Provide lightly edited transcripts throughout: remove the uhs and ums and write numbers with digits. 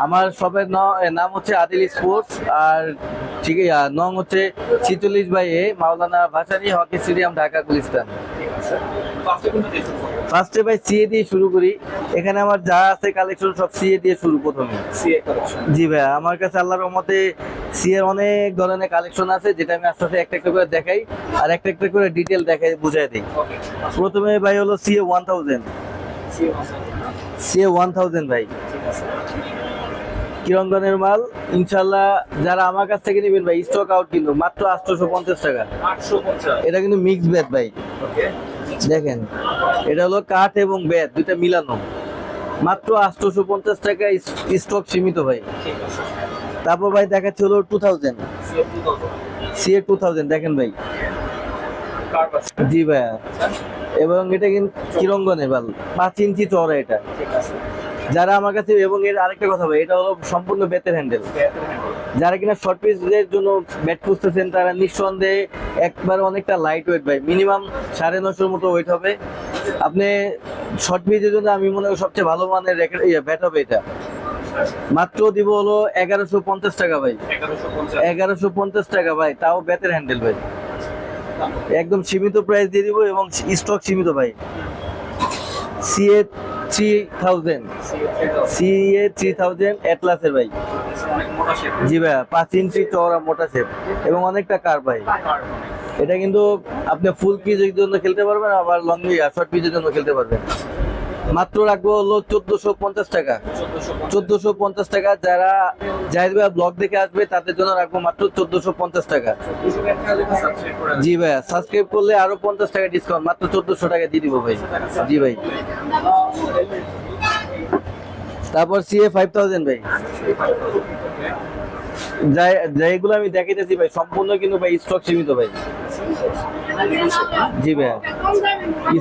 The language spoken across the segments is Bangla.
আমার শপের নাম হচ্ছে আদিল স্পোর্টস, আর ঠিক নং হচ্ছে 46/A মাওলানা ভাসানী হকি স্টেডিয়াম, ঢাকা গুলিস্তান। ফার্স্টে ভাই সিএ দিয়ে শুরু করি। এখানে আমার যা আছে কালেকশন সব সিএ দিয়ে শুরু প্রথমে। জি ভাই, আমার কাছে আল্লাহর রহমতে সিএ অনেক ধরনের কালেকশন আছে, যেটা আমি আস্তে আস্তে একটা একটা করে দেখাই আর একটা একটা করে ডিটেল দেখাই বুঝাই দিই। প্রথমে ভাই হলো সিএ 1000। সিএ 1000 ভাই কিরণগণের মাল, ইনশাল্লাহ যারা আমার কাছ থেকে নেবেন ভাই স্টক আউট, কিন্তু মাত্র 850 টাকা। এটা কিন্তু মিক্স ব্যাট ভাই, দেখেন এটা হলো কাঠ এবং ব্যাট দুইটা মিলানো, মাত্র 850 টাকা, স্টক সীমিত ভাই। তারপর ভাই দেখাচ্ছে হলো 2000 সিএ 2000, দেখেন ভাই। জি ভাইয়া, এবং এটা কিন্তু কিরণগণের মাল, 5 ইঞ্চি চওড়া এটা। যারা আমার কাছে, এবং এর আরেকটা কথা ভাই, এটা হলো সম্পূর্ণ বেতের হ্যান্ডেল। যারা কিনা শর্ট পিচের জন্য ব্যাট খুঁজতেছেন তারা নিঃসন্দেহে একবার অনেকটা লাইট ওয়েট ভাই, মিনিমাম 950 মতো ওয়েট হবে। আপনি শর্ট পিচের জন্য আমি মনে করি সবচেয়ে ভালো মানের ব্যাট হবে এটা। মাত্র দিব হলো 1150 টাকা ভাই। 1150 টাকা ভাই, তাও বেতের হ্যান্ডেল ভাই, একদম সীমিত প্রাইস দিয়ে দিব এবং স্টক সীমিত ভাই। সিএ 3000, সিএ 3000 এটলাসের ভাই। জি ভাইয়া, 5 ইঞ্চি চওড়া মোটা শেপ এবং অনেকটা কার ভাই। এটা কিন্তু আপনি ফুল পিচের জন্য খেলতে পারবেন, আবার লং শর্ট পিচের জন্য খেলতে পারবেন। মাত্র রাখবো হলো 1450 টাকা। 1450 টাকা। যারা জাহিদ ভাইয়া ব্লগ দেখে আসবে তাদের জন্য রাখবো মাত্র 1450 টাকা। জি ভাইয়া, সাবস্ক্রাইব করলে আরো 50 টাকা ডিসকাউন্ট, মাত্র 1400 টাকা দিয়ে দিব ভাই। জি ভাই। তারপর সিএ 5000 ভাই, যেগুলো আমি দেখাইতেছি ভাই সম্পূর্ণ কিন্তু ভাই স্টক সীমিত ভাই। জি ভাইয়া,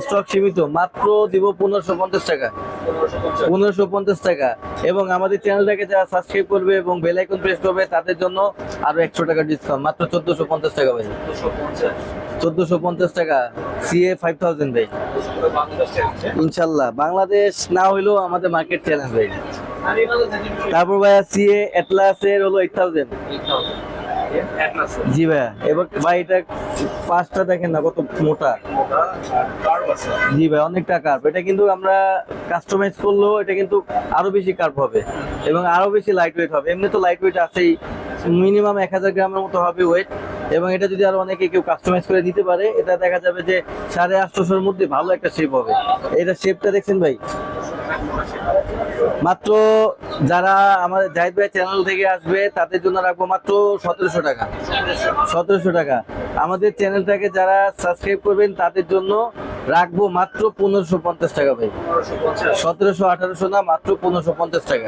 স্টক সীমিত, মাত্র দিব 1550 টাকা। 1550 টাকা। এবং আমাদের চ্যানেলটাকে যারা সাবস্ক্রাইব করবে এবং বেল আইকন প্রেস করবে তাদের জন্য আরো 100 টাকা ডিসকাউন্ট, মাত্র 1450 টাকা ভাই। 1450 টাকা সিএ 5000 ভাই। ইনশাল্লাহ বাংলাদেশ না হইলেও আমাদের মার্কেট চ্যালেঞ্জ ভাই। তারপর ভাইয়া সিএ এটলাসের হলো 8000। জি ভাইয়া, এবার ভাই এটা পাঁচটা দেখেন না কত মোটা। জি ভাই, অনেকটা কার্ভ। এটা কিন্তু আমরা কাস্টমাইজ করলেও এটা কিন্তু আরো বেশি কার্ভ হবে এবং আরো বেশি লাইট ওয়েট হবে। এমনি তো লাইট ওয়েট আছেই, মিনিমাম 1000 গ্রামের মতো হবে ওয়েট। এবং এটা যদি আরো অনেকে কেউ কাস্টমাইজ করে দিতে পারে, এটা দেখা যাবে যে 850-এর মধ্যে ভালো একটা শেপ হবে। এটা শেপটা দেখছেন ভাই। মাত্র যারা আমাদের জাহিদ ভাই চ্যানেল থেকে আসবে তাদের জন্য রাখবো মাত্র 1700 টাকা। 1700 টাকা। আমাদের চ্যানেলটাকে যারা সাবস্ক্রাইব করবেন তাদের জন্য রাখবো মাত্র 1550 টাকা ভাই। 1700-1800 না, মাত্র 1550 টাকা।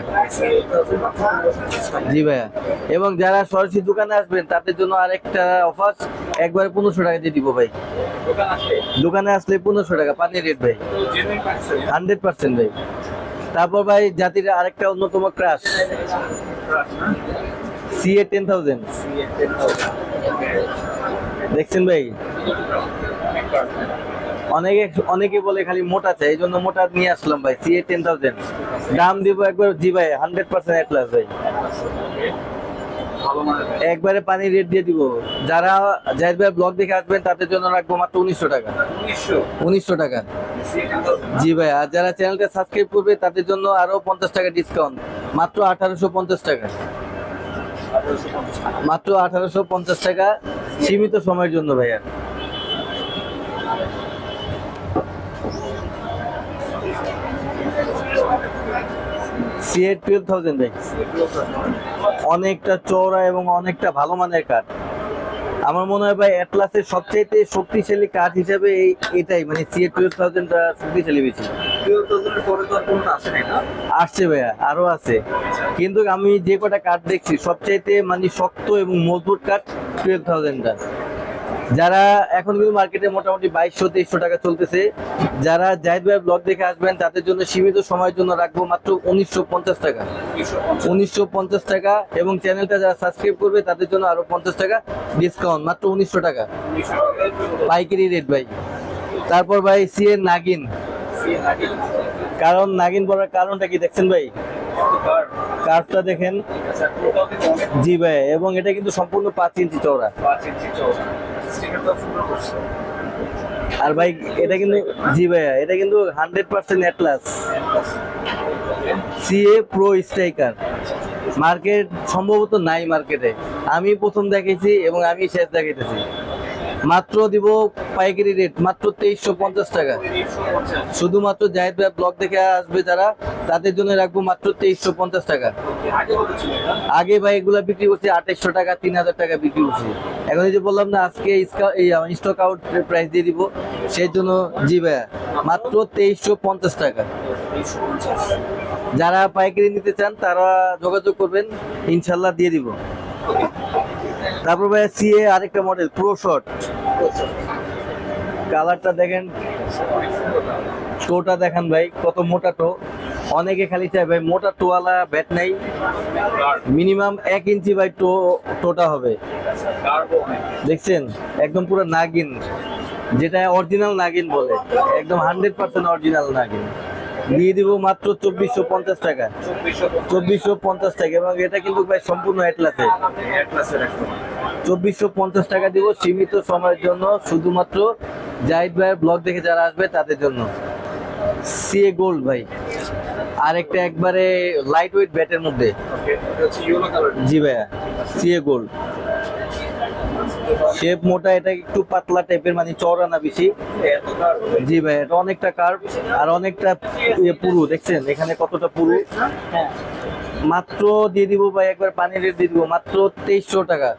জি ভাইয়া, এবং যারা সরাসরি দোকানে আসবেন তাদের জন্য আরেকটা অফার, একবারে 1500 টাকা দিয়ে দিব ভাই। দোকানে আসলে 1500 টাকা পানির রেট ভাই, 100% ভাই। তারপর ভাই জাতির আরেকটা অন্যতম ক্রাশ, সিএ 10000। দেখছেন ভাই, অনেকে বলে খালি মোটা চাই, এই জন্য মোটা নিয়ে আসলাম ভাই। সিএ 10000 দাম দিব একবার। জি ভাই, 100% এটলাস ভাই, একবারে পানি রেট দিয়ে দিব। যারা জাহিদ ভাই ব্লগ দেখে আসবেন তাদের জন্য রাখবো মাত্র 1900 টাকা। 1900 টাকা। জি ভাই, আর যারা চ্যানেলটা সাবস্ক্রাইব করবে তাদের জন্য আরো 50 টাকা ডিসকাউন্ট, মাত্র 1850 টাকা। মাত্র 1850 টাকা, সীমিত সময়ের জন্য ভাইয়া। সিএ 12000 ভাই, অনেকটা চওড়া এবং অনেকটা ভালো মানের কাঠ। আমার মনে হয় ভাই এটলাসের সবচেয়ে শক্তিশালী কাঠ হিসেবে এটাই, মানে সিএ 12000টা শক্তিশালী বেশি। আসছে ভাইয়া, আরো আছে, কিন্তু আমি যে কটা কাঠ দেখছি সবচাইতে মানে শক্ত এবং মজবুত কাঠ 12000টা। যারা এখন কিন্তু মার্কেটে মোটামুটি 2200-2300 টাকা চলতেছে। যারা জাহিদ ভাই ব্লগ দেখে আসবেন তাদের জন্য সীমিত সময়ের জন্য রাখবো মাত্র 1950 টাকা। 1950 টাকা, এবং চ্যানেলটা যারা সাবস্ক্রাইব করবে তাদের জন্য আরো 50 টাকা ডিসকাউন্ট, মাত্র 1900 টাকা পাইকারি রেট ভাই। তারপর ভাই সিএ নাগিন, কারণ নাগিন বলার কারণটা কি দেখছেন ভাই? কার্ভটা দেখেন। জি ভাই, এবং এটা কিন্তু সম্পূর্ণ 5 ইঞ্চি চওড়া। আর ভাই এটা কিন্তু, জি ভাইয়া, এটা কিন্তু 100% Atlas CA pro striker. Market সম্ভবত নাই মার্কেটে, আমি প্রথম দেখেছি এবং আমি শেষ দেখাইতেছি। মাত্র দিব পাইকারি রেট মাত্র 2350 টাকা। শুধুমাত্র জাহিদ ভাই ব্লগ দেখে আসবে যারা, তাদের জন্য রাখবো মাত্র 2350 টাকা। আগে ভাই এগুলা বিক্রি করছি 2800 টাকা, 3000 টাকা বিক্রি করছি। এখন এই যে বললাম না আজকে স্টক আউট প্রাইস দিয়ে দিব, সেই জন্য জি ভাইয়া মাত্র 2350 টাকা। যারা পাইকারি নিতে চান তারা যোগাযোগ করবেন, ইনশাল্লাহ দিয়ে দিব। তারপর ভাই সিএ আরেকটা মডেল প্রো শর্ট, কালারটা দেখেন, টোটা দেখেন ভাই কত মোটা টো। অনেকে খালি চায় ভাই মোটা টোয়ালা ব্যাট নাই, মিনিমাম 1 ইঞ্চি ভাই টোটা হবে। দেখছেন একদম পুরো নাগিন, যেটা অরিজিনাল নাগিন বলে, একদম 100% অরিজিনাল নাগিন। দিয়ে দিব মাত্র 2450 টাকা। 2450 টাকা, এবং এটা কিন্তু ভাই সম্পূর্ণ অ্যাটলাসে। 2450 টাকা দিব সীমিত সময়ের জন্য, শুধুমাত্র জাহিদ ভাইয়ের ব্লগ দেখে যারা আসবে তাদের জন্য। সিএ গোল্ড ভাই, আরেকটা একবারে লাইট ওয়েট ব্যাটের মধ্যে। জি ভাইয়া, সিএ গোল্ড, শেপ মোটা, এটা একটু পাতলা টাইপের, মানে চওড়া না বেশি। জি ভাই, এটা অনেকটা কার্ভ আর অনেকটা পুরু, দেখছেন এখানে কতটা পুরু। মাত্র দিয়ে দিব ভাই, একবার পানির রেট দিয়ে দিব মাত্র 2300 টাকা।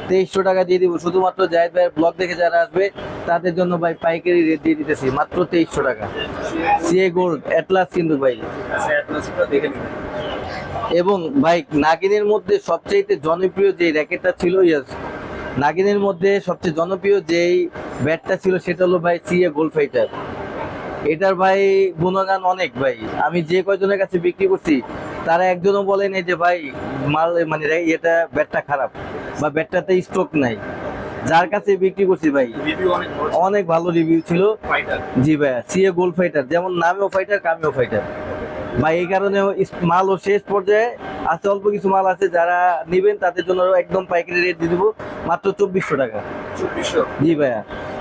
2300 টাকা দিয়ে দিব, শুধুমাত্র জাহিদ ভাইয়ের ব্লগ দেখে যারা আসবে তাদের জন্য ভাই পাইকারি রেট দিয়ে দিতেছি মাত্র 2300 টাকা। সিএ গোল্ড অ্যাটলাস কিন্তু ভাই। এবং ভাই নাগিনের মধ্যে সবচেয়ে জনপ্রিয় যে র্যাকেটটা ছিল, নাগিনের মধ্যে সবচেয়ে জনপ্রিয় যেই ব্যাটটা ছিল সেটা হলো ভাই সিএ গোল্ড ফাইটার। এটার ভাই গুণগান অনেক ভাই, আমি যে কয়জনের কাছে বিক্রি করছি তারা একজনও বলেন এই যে ভাই মাল মানে এটা ব্যাটটা খারাপ বা ব্যাটটাতে স্টক নাই। যার কাছে বিক্রি করছি ভাই অনেক ভালো রিভিউ ছিল। জি ভাইয়া, সিএ গোল্ড ফাইটার, যেমন নামেও ফাইটার কামেও ফাইটার ভাই। এই কারণে মালও শেষ পর্যায়ে আছে, অল্প কিছু মাল আছে, যারা নিবেন তাদের জন্য একদম পাইকারি রেট দিয়ে দিব মাত্র 2400 টাকা। জি ভাইয়া,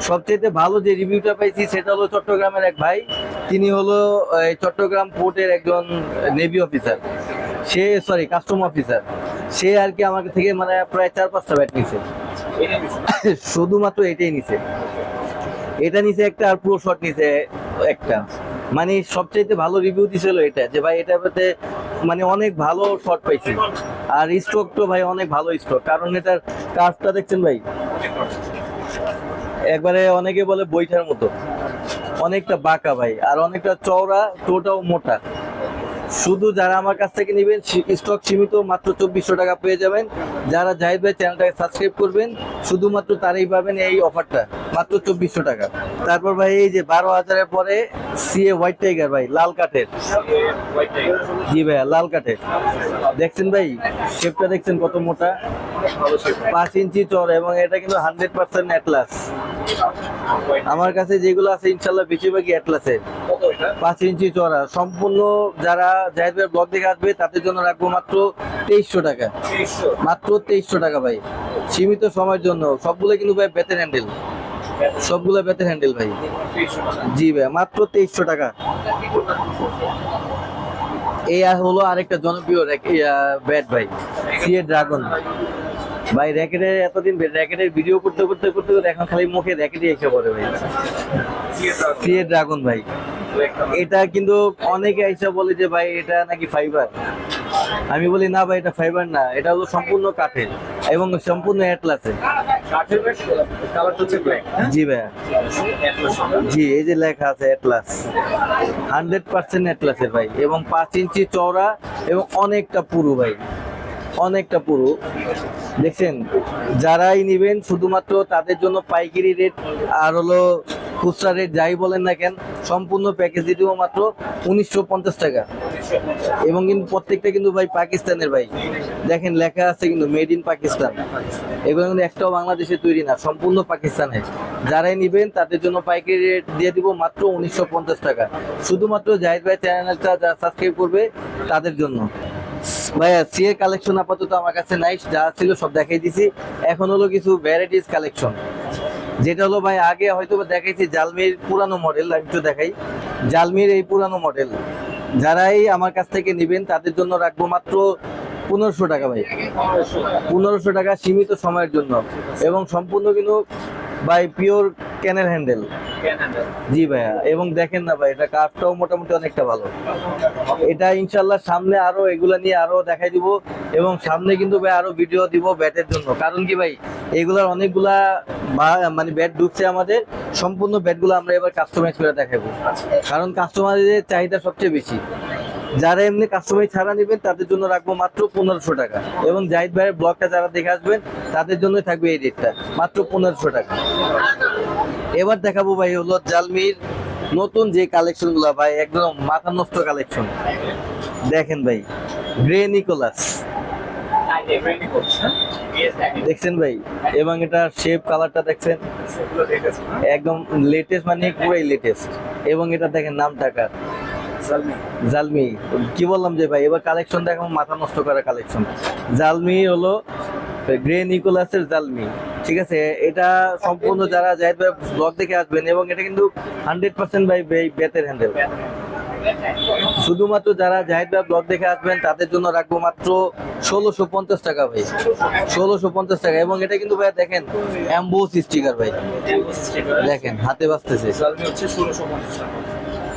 সবচেয়ে ভালো যে রিভিউটা পাইছি সেটা হলো চট্টগ্রামের এক ভাই, তিনি হলো চট্টগ্রাম পোর্টের একজন নেভি অফিসার, সে কাস্টম অফিসার। সে আর কি আমার থেকে মানে প্রায় 4-5টা ব্যাট নিছে, শুধুমাত্র এটাই নিছে। এটা নিচে একটা, আর প্রো শট নিচে একটা। মানে সবচাইতে ভালো রিভিউ দিছিল এটা, যে ভাই এটাতে মানে অনেক ভালো শট পাইছি। আর স্ট্রোক তো ভাই অনেক ভালো স্ট্রোক, কারণ এটার কাজটা দেখছেন ভাই, একবারে অনেকে বলে বইটার মতো, অনেকটা বাঁকা ভাই, আর অনেকটা চওড়া, টোটাও মোটা। শুধু যারা আমার কাছ থেকে নেবেন স্টক সীমিত, মাত্র 2400 টাকা পেয়ে যাবেন। যারা জাহিদ ভাই চ্যানেলটাকে সাবস্ক্রাইব করবেন শুধুমাত্র তারাই পাবেন এই অফারটা, মাত্র 2400 টাকা। তারপর ভাই এই যে 12,000-এর পরে সিএ হোয়াইট টাইগার ভাই, লাল কাঠের। জি ভাইয়া, লাল কাঠের, দেখছেন ভাই শেপটা দেখছেন কত মোটা, 5 ইঞ্চি চওড়া, এবং এটা কিন্তু 100% অ্যাটলাস। আমার কাছে যেগুলো আছে ইনশাল্লাহ বেশিরভাগই অ্যাটলাসের। 5 ইঞ্চি চওড়া, সম্পূর্ণ যারা জাহিদ ভাইয়ের ব্লগ দেখে আসবে তাদের জন্য রাখবো মাত্র 2300 টাকা। মাত্র 2300 টাকা ভাই, সীমিত সময়ের জন্য। সবগুলো কিন্তু ভাই বেতের হ্যান্ডেল, সবগুলো বেতের হ্যান্ডেল ভাই। জি ভাই, মাত্র 2300 টাকা। এই হলো আরেকটা জনপ্রিয় ব্যাট ভাই, সিএ ড্রাগন ভাই। র্যাকেটের এতদিন র্যাকেটের ভিডিও করতে করতে করতে করতে এখন খালি মুখে র্যাকেটই এসে পড়ে ভাই। সিএ ড্রাগন ভাই, এটা কিন্তু অনেকে আইসা বলে যে ভাই এটা নাকি ফাইবার। আমি বলি না ভাই, এটা ফাইবার না, এটা হলো সম্পূর্ণ কাঠের এবং সম্পূর্ণ অ্যাটলাসের। জি ভাইয়া, জি এই যে লেখা আছে অ্যাটলাস, 100% অ্যাটলাসের ভাই, এবং 5 ইঞ্চি চওড়া এবং অনেকটা পুরু ভাই, অনেকটা পুরো। দেখছেন যারাই নিবেন শুধুমাত্র তাদের জন্য পাইকারি রেট আর হলো খুচরা রেট যাই বলেন না কেন, সম্পূর্ণ প্যাকেজ দিয়ে দেবো মাত্র 1950 টাকা। এবং কিন্তু প্রত্যেকটা কিন্তু ভাই পাকিস্তানের ভাই, দেখেন লেখা আছে কিন্তু মেড ইন পাকিস্তান। এগুলো কিন্তু একটাও বাংলাদেশে তৈরি না, সম্পূর্ণ পাকিস্তানের। যারাই নিবেন তাদের জন্য পাইকারি রেট দিয়ে দিব মাত্র 1950 টাকা, শুধুমাত্র জাহিদ ভাই চ্যানেলটা যারা সাবস্ক্রাইব করবে তাদের জন্য। ভাইয়া সি এর কালেকশন আপাতত আমার কাছে নাই, যা ছিল সব দেখাই দিছি। এখন হলো কিছু ভ্যারাইটিস কালেকশন, যেটা হলো ভাই আগে হয়তো দেখাইছি জালমির পুরানো মডেল, আমি একটু দেখাই। জালমির এই পুরানো মডেল যারাই আমার কাছ থেকে নেবেন তাদের জন্য রাখবো মাত্র 1500 টাকা ভাই। 1500 টাকা সীমিত সময়ের জন্য, এবং সম্পূর্ণ কিন্তু ভাই পিওর ক্যানের হ্যান্ডেল। জি ভাইয়া, এবং দেখেন না ভাই এটা কাঠটাও মোটামুটি অনেকটা ভালো। এটা ইনশাল্লাহ সামনে আরো এগুলা নিয়ে আরো দেখাই দিব, এবং সামনে কিন্তু ভাই আরো ভিডিও দিব ব্যাটের জন্য। কারণ কি ভাই এগুলার অনেকগুলা মানে ব্যাট ঢুকছে আমাদের, সম্পূর্ণ ব্যাটগুলো আমরা এবার কাস্টমাইজ করে দেখাবো, কারণ কাস্টমারদের চাহিদা সবচেয়ে বেশি। যারা এমনি কাস্টমাইজ ছাড়া নেবেন তাদের জন্য রাখবো মাত্র 1500 টাকা, এবং জাহিদ ভাইয়ের ব্লগটা যারা দেখে আসবেন তাদের জন্য থাকবে এই রেটটা মাত্র 1500 টাকা। এবার দেখাবো ভাই হলো জালমির নতুন যে কালেকশন গুলা ভাই, একদম মাথা নষ্ট কালেকশন। দেখেন ভাই গ্রে নিকোলাস, দেখছেন ভাই, এবং এটা শেপ কালারটা দেখছেন একদম লেটেস্ট, মানে পুরাই লেটেস্ট। এবং এটা দেখেন নাম টাকা জালমি, কি বললাম যে ভাই এবার কালেকশন দেখো মাথা নষ্ট করা কালেকশন। জালমি হলো গ্রে নিকোলাসের জালমি, ঠিক আছে। এটা সম্পূর্ণ যারা জাহিদ ভাই ব্লগ দেখে আসবেন, এবং এটা কিন্তু 100% ভাই বেতের হ্যান্ডেল। শুধুমাত্র যারা জাহিদ ভাই ব্লগ দেখে আসবেন তাদের জন্য রাখবো মাত্র 1650 টাকা ভাই, 1650 টাকা। এবং এটা কিন্তু ভাই দেখেন এমবোস স্টিকার ভাই, দেখেন হাতে বাজতেছে,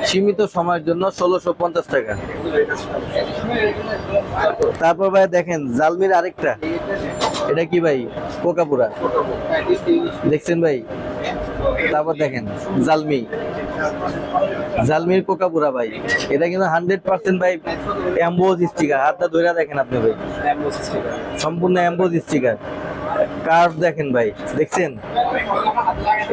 সীমিত সময়ের জন্য 1650 টাকা। তারপর ভাই দেখেন জালমির আরেকটা, এটা কি ভাই কোকাপুরা, দেখছেন ভাই। তারপর দেখেন জালমি, জালমির কোকাপুরা ভাই, এটা কিন্তু 100% ভাই এমবোজ স্টিকার, হাতটা ধরে দেখেন আপনি ভাই, সম্পূর্ণ এমবোজ স্টিকার। কার্ভ দেখেন ভাই, দেখছেন।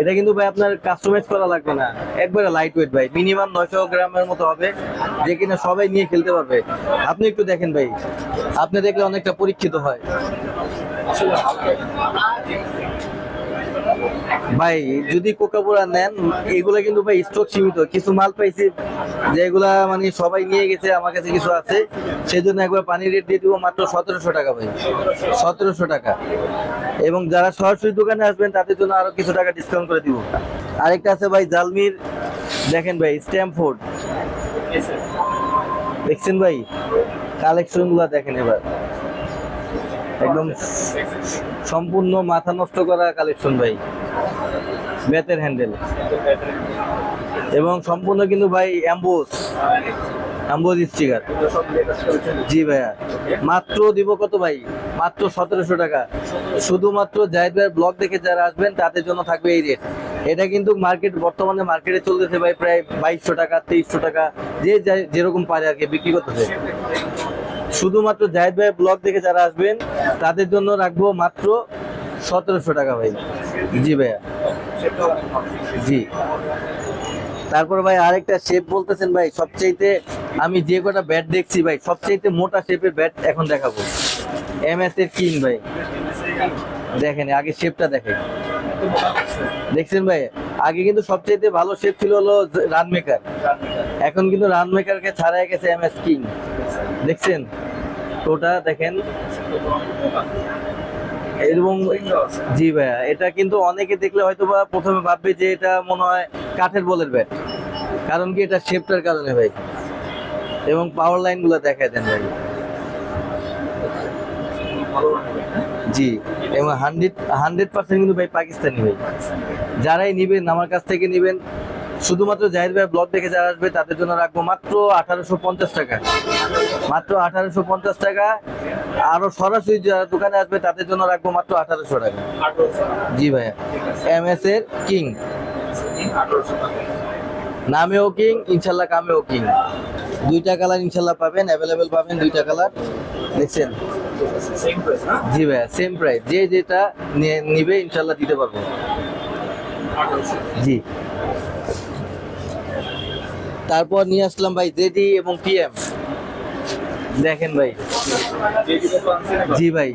এটা কিন্তু ভাই আপনার কাস্টমাইজ করা লাগবে না, একবারে লাইট ওয়েট ভাই, মিনিমাম 900 গ্রামের মতো হবে, যে কিনা সবাই নিয়ে খেলতে পারবে। আপনি একটু দেখেন ভাই, আপনি দেখলে অনেকটা পরীক্ষিত হয় ভাই। যদি কোকাপুরা নেন এগুলা কিন্তু ভাই স্টক সীমিত, কিছু মাল পাইছি যেগুলা মানে সবাই নিয়ে গেছে, আমার কাছে কিছু আছে, সেই জন্য একবার পানি রেট দিয়ে দিব মাত্র 1700 টাকা ভাই, 1700 টাকা। এবং যারা সরাসরি দোকানে আসবেন তাদের জন্য আরো কিছু টাকা ডিসকাউন্ট করে দিব। আরেকটা আছে ভাই জালমির, দেখেন ভাই স্ট্যামফোর্ড, দেখছেন ভাই কালেকশন গুলা দেখেন এবার, একদম সম্পূর্ণ মাথা নষ্ট করা কালেকশন ভাই, বেতের হ্যান্ডেল, এবং সম্পূর্ণ কিন্তু ভাই এমবোস স্টিকার। জি ভাইয়া, মাত্র দিব কত ভাই, মাত্র 1700 টাকা। শুধুমাত্র জাহিদ ভাইয়ের ব্লগ দেখে যারা আসবেন তাদের জন্য থাকবে এই রেট। এটা কিন্তু বর্তমানে মার্কেটে চলতেছে ভাই প্রায় 2200 টাকা, 2300 টাকা, যে যেরকম পারে আর কি বিক্রি করতেছে। শুধুমাত্র জাহিদ ভাইয়ের ব্লগ দেখে যারা আসবেন তাদের জন্য রাখবো মাত্র 1700 টাকা ভাই। জি ভাইয়া, জি। তারপর ভাই আরেকটা শেপ বলতেছেন ভাই, সবচাইতে আমি যে কটা ব্যাট দেখছি ভাই সবচাইতে মোটা শেপের ব্যাট এখন দেখাবো, এমএস এর কিং ভাই। দেখেন আগে শেপটা দেখেন, দেখছেন ভাই আগে কিন্তু সবচাইতে ভালো শেপ ছিল হলো রান মেকার, এখন কিন্তু রান মেকারকে ছাড়াই গেছে এমএস কিং, দেখছেন ওটা দেখেন। এবং জি ভাইয়া, এটা কিন্তু অনেকে দেখলে হয়তো বা প্রথমে ভাববে যে এটা মনে হয় কাঠের বলের ব্যাট, কারণ কি এটা শেপটার কারণে ভাই। এবং পাওয়ার লাইন গুলো দেখায় দেন ভাই, জি। এবং 100% কিন্তু ভাই পাকিস্তানি ভাই। যারাই নিবেন আমার কাছ থেকে নিবেন, শুধুমাত্র জাহিদ ভাই ব্লগ দেখে যারা আসবে তাদের জন্য রাখবো মাত্র 1850 টাকা, মাত্র 1850 টাকা। আরো সরাসরি যারা দোকানে আসবে তাদের জন্য রাখবো মাত্র 1800 টাকা। জি ভাইয়া, এমএস এর কিং, নামেও কিং, ইনশাল্লাহ কামেও কিং। দুইটা কালার ইনশাল্লাহ পাবেন, অ্যাভেলেবেল পাবেন দুইটা কালার, দেখছেন। জি ভাইয়া, সেম প্রাইস, যে যেটা নিবে ইনশাল্লাহ দিতে পারবো। জি। তারপর নিয়ে আসলাম ভাই জেডি এবং পিএম, দেখেন ভাই। জি ভাই,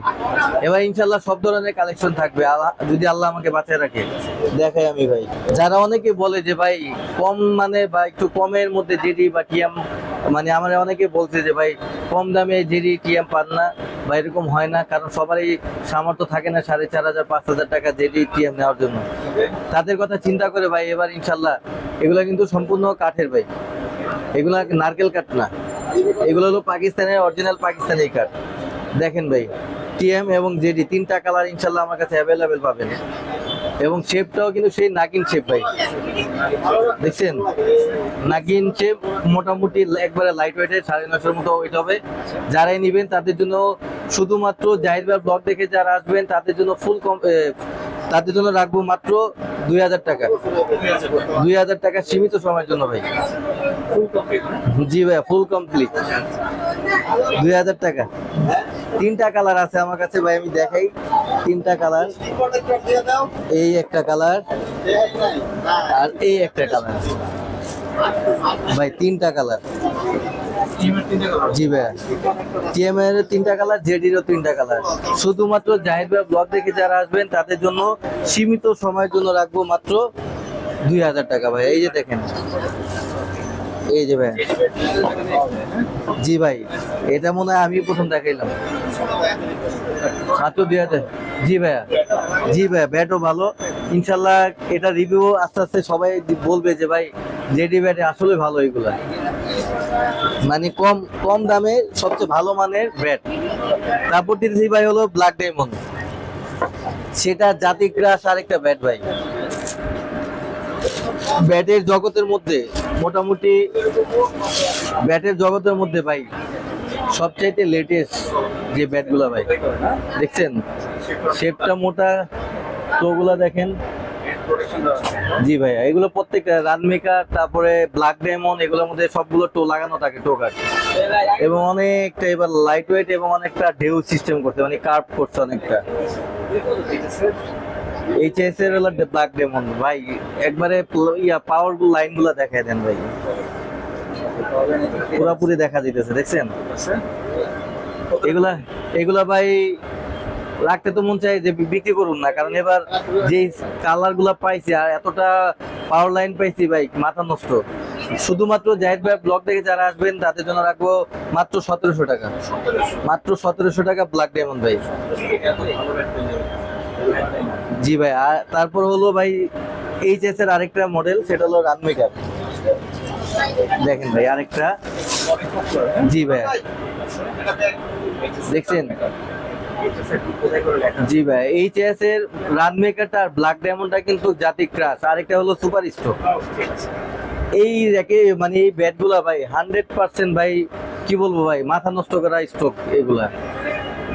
এবার ইনশাল্লাহ সব ধরনের কালেকশন থাকবে যদি আল্লাহ আমাকে বাঁচিয়ে রাখে। দেখাই আমি ভাই, যারা অনেকে বলে যে ভাই কম মানে বা একটু কমের মধ্যে জেডি বা টিএম মানে আমার অনেকে বলছে যে ভাই কম দামে জেডি টিএম পান না বা এরকম হয় না, কারণ সবারই সামর্থ্য থাকে না 4,500 5,000 টাকা জেডি টিএম নেওয়ার জন্য। তাদের কথা চিন্তা করে ভাই এবার ইনশাল্লাহ এগুলা কিন্তু সম্পূর্ণ কাঠের ভাই, এগুলা নারকেল কাঠ না, এগুলো হলো পাকিস্তানের অরিজিনাল পাকিস্তানি কাঠ। দেখেন ভাই টিএম এবং জেডি 3টা কালার ইনশাল্লাহ আমার কাছে অ্যাভেলেবেল পাবেন, এবং শেপটাও কিন্তু সেই নাগিন শেপ ভাই, দেখছেন নাগিন শেপ, মোটামুটি একবারে লাইট ওয়েটের 950 মতো ওয়েট হবে। যারাই নিবেন তাদের জন্য শুধুমাত্র জাহিদ ভাই ব্লগ দেখে যারা আসবেন তাদের জন্য তাদের জন্য রাখবো মাত্র 2,000 টাকা, 2,000 টাকা সীমিত সময়ের জন্য ভাই। জি ভাই ফুল কমপ্লিট 2,000 টাকা। 3টা কালার আছে আমার কাছে ভাই, আমি দেখাই 3টা কালার, এই একটা কালার আর এই একটা কালার ভাই, 3টা কালার। জি ভাই টিএম এর 3টা কালার, জেডিরও 3টা কালার। শুধুমাত্র জাহিদ ভাই ব্লগ দেখে যারা আসবেন তাদের জন্য সীমিত সময়ের জন্য রাখবো মাত্র 2,000 টাকা ভাই। এই যে দেখেন, এই যে ভাই, জি ভাই এটা মনে হয় আমি প্রথম দেখাইলাম, মাত্র 2,000। জি ভাইয়া, জি ভাইয়া ব্যাটও ভালো ইনশাল্লাহ। এটা রিভিউ আস্তে আস্তে সবাই বলবে যে ভাই জেডি ব্যাট আসলে ভালো, এগুলা মানে কম দামে সবচেয়ে ভালো মানের ব্যাট। তারপর দিয়েছি ভাই হলো ব্ল্যাক ডায়মন্ড, সেটা জাতি ক্রাশ আরেকটা ব্যাট ভাই। ব্যাটের জগতের মধ্যে মোটামুটি ব্যাটের জগতের মধ্যে ভাই সবচাইতে লেটেস্ট যে ব্যাটগুলা ভাই, দেখছেন শেপটা মোটা, টোগুলা দেখেন। জি ভাইয়া এগুলো প্রত্যেকটা রান মেকার, তারপরে ব্ল্যাক ডায়মন্ড, এগুলোর মধ্যে সবগুলো টো লাগানো থাকে, টো কাট, এবং অনেকটা এবার লাইট ওয়েট এবং অনেকটা ঢেউ সিস্টেম করছে, মানে কার্ভ করছে অনেকটা। এইচএস এর হলো ব্ল্যাক ডায়মন্ড ভাই, একবারে পাওয়ারফুল লাইন গুলা দেখায় দেন ভাই, পুরাপুরি দেখা যেতেছে, দেখছেন এগুলা ভাই রাখতে তো মন চাই যে বিক্রি করুন না, কারণ এবার যে কালার গুলা পাইছি আর এতটা পাওয়ার লাইন পাইছি ভাই মাথা নষ্ট। শুধুমাত্র জাহিদ ভাই ব্লগ দেখে যারা আসবেন তাদের জন্য রাখবো মাত্র 1,700 টাকা, মাত্র 1,700 টাকা ব্ল্যাক ডায়মন্ড ভাই। জি ভাই আর তারপর হলো ভাই এইচএস এর আরেকটা মডেল, সেটা হলো রান মেকার, দেখেন ভাই আরেকটা। জি ভাই দেখছেন, জি ভাই এইচএস এর রান মেকারটা আর ব্ল্যাক ডায়মন্ডটা কিন্তু জাতি ক্রাশ, আরেকটা হলো সুপার স্ট্রোক। এই রেখে মানে এই ব্যাট গুলা ভাই 100% ভাই কি বলবো ভাই মাথা নষ্ট করা স্ট্রোক এগুলা,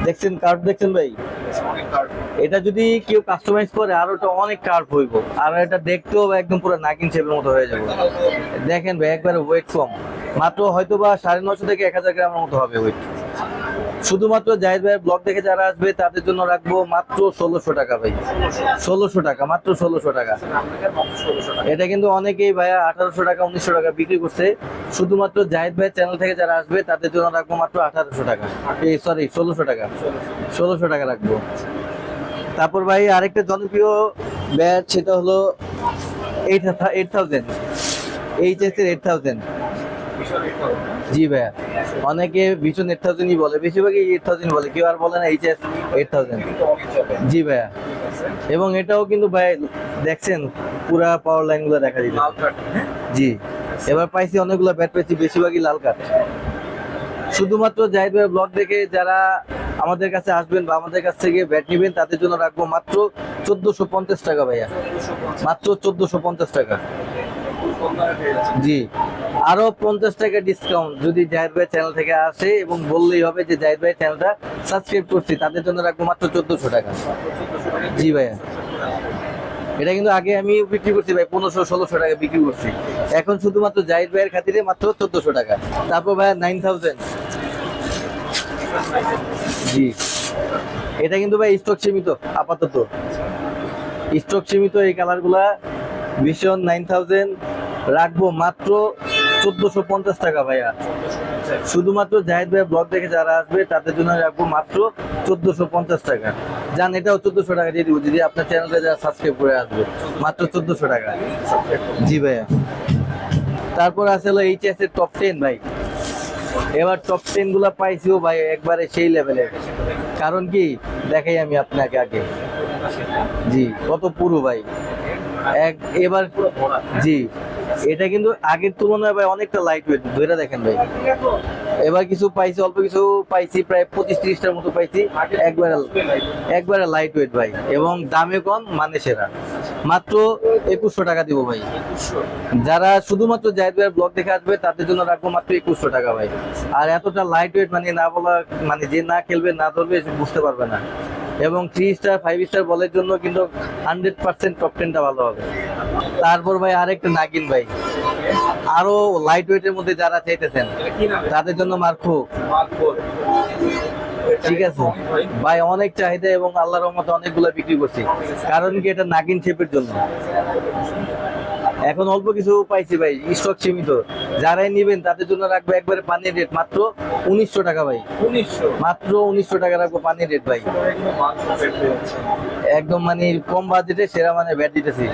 দেখছেন কার্ভ দেখছেন ভাই। এটা যদি কেউ কাস্টমাইজ করে আর ওটা অনেক কার্ভ হইব, আর এটা দেখতেও একদম পুরো নাগিন শেপের মতো হয়ে যাবে। দেখেন ভাই একবারে ওয়েট কম, মাত্র হয়তো বা 950 থেকে 1,000 গ্রামের মতো হবে ওয়েট। শুধুমাত্র জাহিদ ভাইয়ের ব্লগ দেখে যারা আসবে তাদের জন্য রাখবো মাত্র 1,600 টাকা ভাই, 1,600 টাকা, মাত্র 1,600 টাকা। এটা কিন্তু অনেকেই ভাইয়া 1,800 টাকা 1,900 টাকা বিক্রি করছে। শুধুমাত্র জাহিদ ভাইয়ের চ্যানেল থেকে যারা আসবে তাদের জন্য রাখবো মাত্র 1,800 টাকা, এই সরি 1,600 টাকা, 1,600 টাকা রাখবো। তারপর ভাই আরেকটা জনপ্রিয় ব্যাট, সেটা হলো 8,000 এইচএস এর 8,000। জি ভাইয়া অনেকে ভীষণ 8,000ই বলে, বেশিরভাগই 8,000 বলে, কেউ আর বলে না এইচএস 8,000। জি ভাইয়া এবং এটাও কিন্তু ভাই দেখছেন পুরা পাওয়ার লাইন গুলো দেখা যায়। জি এবার পাইছি অনেকগুলো ব্যাট পাইছি, বেশিরভাগই লাল কাঠ। শুধুমাত্র জাহিদ ভাইয়ের ব্লগ দেখে যারা আমাদের কাছে আসবেন বা আমাদের কাছ থেকে ব্যাট নিবেন তাদের জন্য রাখবো মাত্র 1,450 টাকা ভাইয়া, মাত্র 1,450 টাকা। জি আরো 50 টাকা ডিসকাউন্ট যদি জাহিদ ভাই চ্যানেল থেকে আসে এবং বললেই হবে যে জাহিদ ভাই চ্যানেলটা সাবস্ক্রাইব করছি, তাদের জন্য রাখবো মাত্র 1,400 টাকা। জি ভাইয়া এটা কিন্তু আগে আমি বিক্রি করছি ভাই 1,500-1,600 টাকা বিক্রি করছি, এখন শুধুমাত্র জাহিদ ভাইয়ের খাতিরে মাত্র 1,400 টাকা। তারপর ভাইয়া 9,000। জি এটা কিন্তু ভাই স্টক সীমিত, আপাতত স্টক সীমিত। এই কালারগুলা ভিশন 9,000 রাখবো মাত্র 1,450 টাকা ভাইয়া। শুধুমাত্র জাহিদ ভাই ব্লগ দেখে যারা আসবে তাদের জন্য রাখবো মাত্র 1,450 টাকা। জান এটাও 1,400 টাকা দিয়ে দিব যদি আপনার চ্যানেলটা যারা সাবস্ক্রাইব করে আসবে, মাত্র 1,400 টাকা। জি ভাইয়া তারপর আছে হলো এইচএস এর টপ 10 ভাই, এবার টপ 10 গুলা পাইছিও ভাই একবারে সেই লেভেলের। কারণ কি দেখাই আমি আপনাকে আগে, জি কত পুরো ভাই এক এবার জি, এটা কিন্তু আগের তুলনায় ভাই অনেকটা লাইট ওয়েট, ধরে দেখেন ভাই। এবার কিছু পাইছি, অল্প কিছু পাইছি, প্রায় 25-30টার মতো পাইছি, একবারে একবারে লাইট ওয়েট ভাই, এবং দামে কম মানে সেরা। মাত্র 2100 টাকা দিব ভাই। যারা শুধুমাত্র জাহিদ ভাইয়ের ব্লগ দেখে আসবে তাদের জন্য রাখবো মাত্র 2100 টাকা ভাই। আর এতটা লাইট ওয়েট মানে না বলা, মানে যে না খেলবে না ধরবে সে বুঝতে পারবে না। এবং 3 স্টার 5 স্টার বলের জন্য কিন্তু 100% টপ 10টা ভালো হবে। তারপর ভাই আরেকটা নাগিন ভাই, আরো লাইট ওয়েটের মধ্যে যারা চাইতেছেন তাদের জন্য মার্কো। ঠিক আছে ভাই, অনেক চাহিদা এবং আল্লাহর রহমতে অনেকগুলো বিক্রি করছি। কারণ কি এটা নাগিন শেপের জন্য। এখন অল্প কিছু পাইছি ভাই, স্টক সীমিত। যারাই নিবেন তাদের জন্য রাখবো একবারে পানির রেট মাত্র 1900 টাকা ভাই। মাত্র 1900 টাকা রাখবো পানির রেট ভাই। একদম মানে কম বাজেটে সেরা মানে ব্যাট দিতেছি।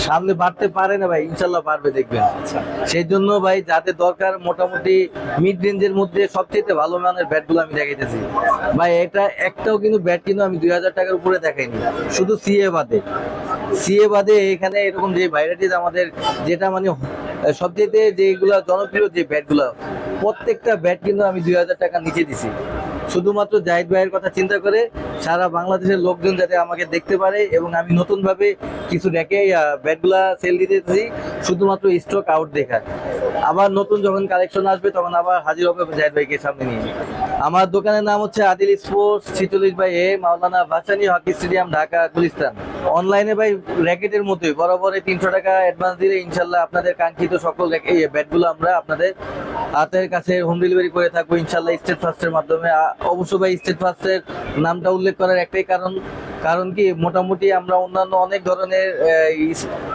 সামনে বাড়তে পারে না ভাই, ইনশাল্লাহ পারবে দেখবেন। সেই জন্য ভাই যাদের দরকার মোটামুটি মিড রেঞ্জের মধ্যে সবচেয়ে ভালো মানের ব্যাট গুলো আমি দেখাইতেছি ভাই। এটা একটাও কিন্তু ব্যাট কিন্তু আমি 2000 টাকার উপরে দেখাইনি, শুধু সিএ বাদে। সিএ বাদে এখানে এরকম যে ভ্যারাইটিস আমাদের যেটা মানে সবচেয়ে যেগুলা জনপ্রিয় যে ব্যাটগুলো, প্রত্যেকটা ব্যাট কিন্তু আমি 2000 টাকা নিচে দিছি, শুধুমাত্র জাহিদ ভাইয়ের কথা চিন্তা করে সারা বাংলাদেশের লোকজন যাতে আমাকে দেখতে পারে। এবং আমি নতুন ভাবে কিছু রেখে ব্যাটগুলা সেল দিতেছি শুধুমাত্র স্টক আউট দেখার। আবার নতুন যখন কালেকশন আসবে তখন আবার হাজির হবে জাহিদ ভাইকে সামনে নিয়ে। আমার দোকানের নাম হচ্ছে আদিল স্পোর্টস, 46/A, মাওলানা ভাসানী হকি স্টেডিয়াম, ঢাকা, গুলিস্তান। অনলাইনে ভাই র্যাকেটের মতোই বরাবরই 300 টাকা অ্যাডভান্স দিলে ইনশাল্লাহ আপনাদের কাঙ্ক্ষিত সকল ব্যাটগুলো আমরা আপনাদের হাতের কাছে হোম ডেলিভারি করে থাকবো ইনশাল্লাহ, স্টেট ফার্স্টের মাধ্যমে। অবশ্য ভাই স্টেট ফার্স্টের নামটা উল্লেখ করার একটাই কারণ কি মোটামুটি আমরা অন্যান্য অনেক ধরনের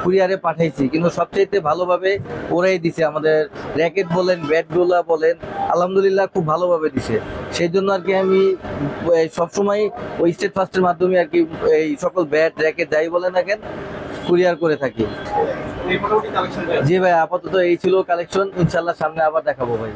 কুরিয়ারে পাঠাইছি, কিন্তু সবচেয়ে ভালোভাবে ওরাই দিছে। আমাদের র্যাকেট বলেন, ব্যাটগুলা বলেন, আলহামদুলিল্লাহ খুব ভালোভাবে দিছে। সেই জন্য আর কি আমি সবসময় ওই স্টেট ফার্স্টের মাধ্যমে আর কি এই সকল ব্যাট র্যাকেট যাই বলেন না কেন কুরিয়ার করে থাকি। জি ভাই, আপাতত এই ছিল কালেকশন, ইনশাল্লাহ সামনে আবার দেখাবো ভাই।